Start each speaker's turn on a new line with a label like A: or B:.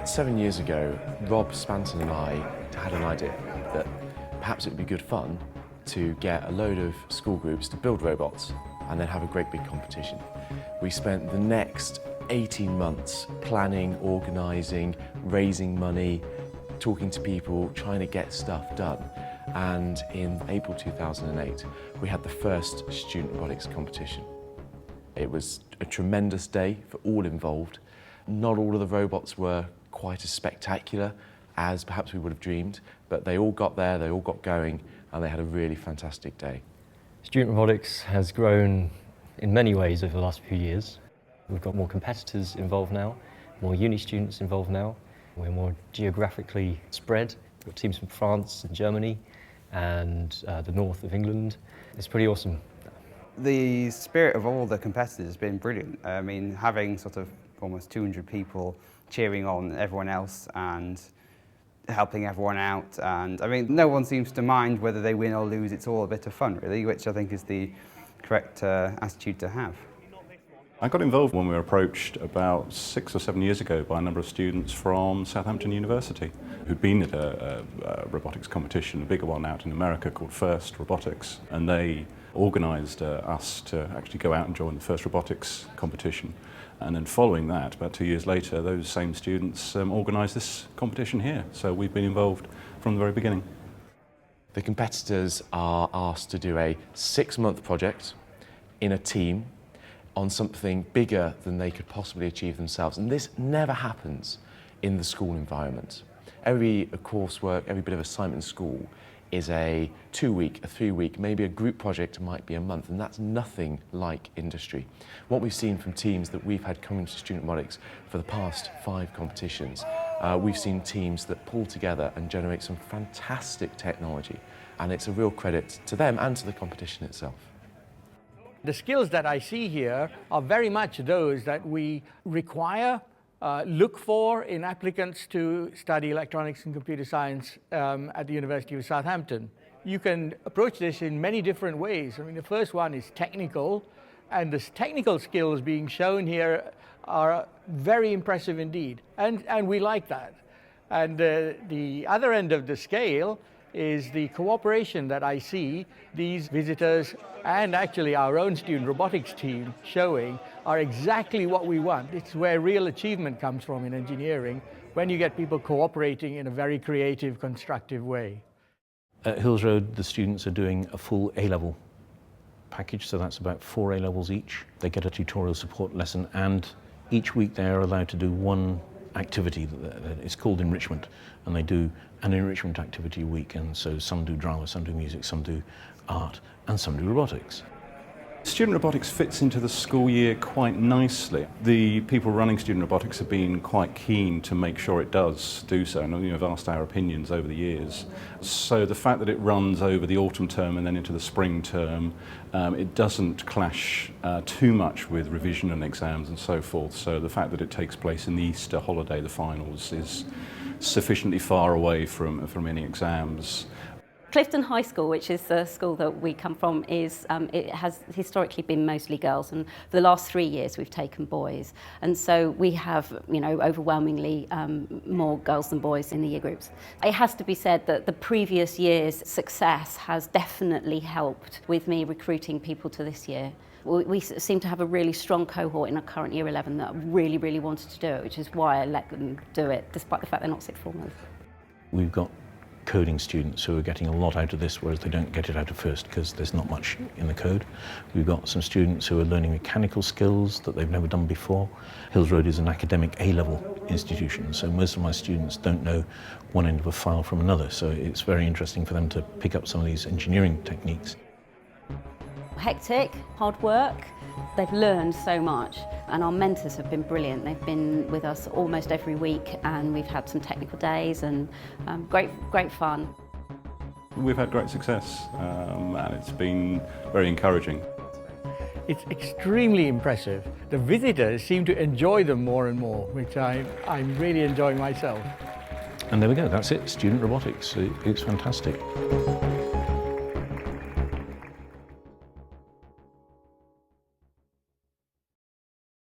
A: 7 years ago, Rob Spanton and I had an idea that perhaps it would be good fun to get a load of school groups to build robots and then have a great big competition. We spent the next 18 months planning, organising, raising money, talking to people, trying to get stuff done. And in April 2008, we had the first Student Robotics competition. It was a tremendous day for all involved. Not all of the robots were quite as spectacular as perhaps we would have dreamed, but they all got there, they all got going, and they had a really fantastic day.
B: Student Robotics has grown in many ways over the last few years. We've got more competitors involved now, more uni students involved now. We're more geographically spread. We've got teams from France and Germany and the north of England. It's pretty awesome.
C: The spirit of all the competitors has been brilliant. I mean, having sort of almost 200 people cheering on everyone else and helping everyone out. And I mean, no one seems to mind whether they win or lose. It's all a bit of fun, really, which I think is the correct attitude to have.
D: I got involved when we were approached about 6 or 7 years ago by a number of students from Southampton University who'd been at a robotics competition, a bigger one out in America called First Robotics, and they organised us to actually go out and join the First Robotics competition. And then following that, about 2 years later, those same students organised this competition here. So we've been involved from the very beginning.
A: The competitors are asked to do a 6-month project in a team on something bigger than they could possibly achieve themselves. And this never happens in the school environment. Every coursework, every bit of assignment in school is a 2-week, a 3-week, maybe a group project might be a month, and that's nothing like industry. What we've seen from teams that we've had coming to Student Robotics for the past 5 competitions, we've seen teams that pull together and generate some fantastic technology, and it's a real credit to them and to the competition itself.
E: The skills that I see here are very much those that we require, look for in applicants to study electronics and computer science at the University of Southampton. You can approach this in many different ways. I mean, the first one is technical, and the technical skills being shown here are very impressive indeed, and we like that. And the other end of the scale is the cooperation that I see these visitors and actually our own Student Robotics team showing are exactly what we want. It's where real achievement comes from in engineering, when you get people cooperating in a very creative, constructive way.
F: At Hills Road, the students are doing a full A-level package, so that's about 4 A-levels each. They get a tutorial support lesson, and each week they are allowed to do one activity that is called enrichment, and they do an enrichment activity a week, and so some do drama, some do music, some do art, and some do robotics.
D: Student Robotics fits into the school year quite nicely. The people running Student Robotics have been quite keen to make sure it does do so, and have asked our opinions over the years. So the fact that it runs over the autumn term and then into the spring term, it doesn't clash too much with revision and exams and so forth. So the fact that it takes place in the Easter holiday, the finals, is sufficiently far away from any exams.
G: Clifton High School, which is the school that we come from, it has historically been mostly girls, and for the last 3 years we've taken boys, and so we have, overwhelmingly more girls than boys in the year groups. It has to be said that the previous year's success has definitely helped with me recruiting people to this year. We seem to have a really strong cohort in our current year 11 that really, really wanted to do it, which is why I let them do it, despite the fact they're not sixth formers.
F: We've got coding students who are getting a lot out of this, whereas they don't get it out of first because there's not much in the code. We've got some students who are learning mechanical skills that they've never done before. Hills Road is an academic A-level institution, so most of my students don't know one end of a file from another, so it's very interesting for them to pick up some of these engineering techniques.
G: Hectic, hard work. They've learned so much, and our mentors have been brilliant. They've been with us almost every week, and we've had some technical days and great fun.
D: We've had great success, and it's been very encouraging.
E: It's extremely impressive. The visitors seem to enjoy them more and more, which I'm really enjoying myself.
F: And there we go, that's it, Student Robotics. It's fantastic.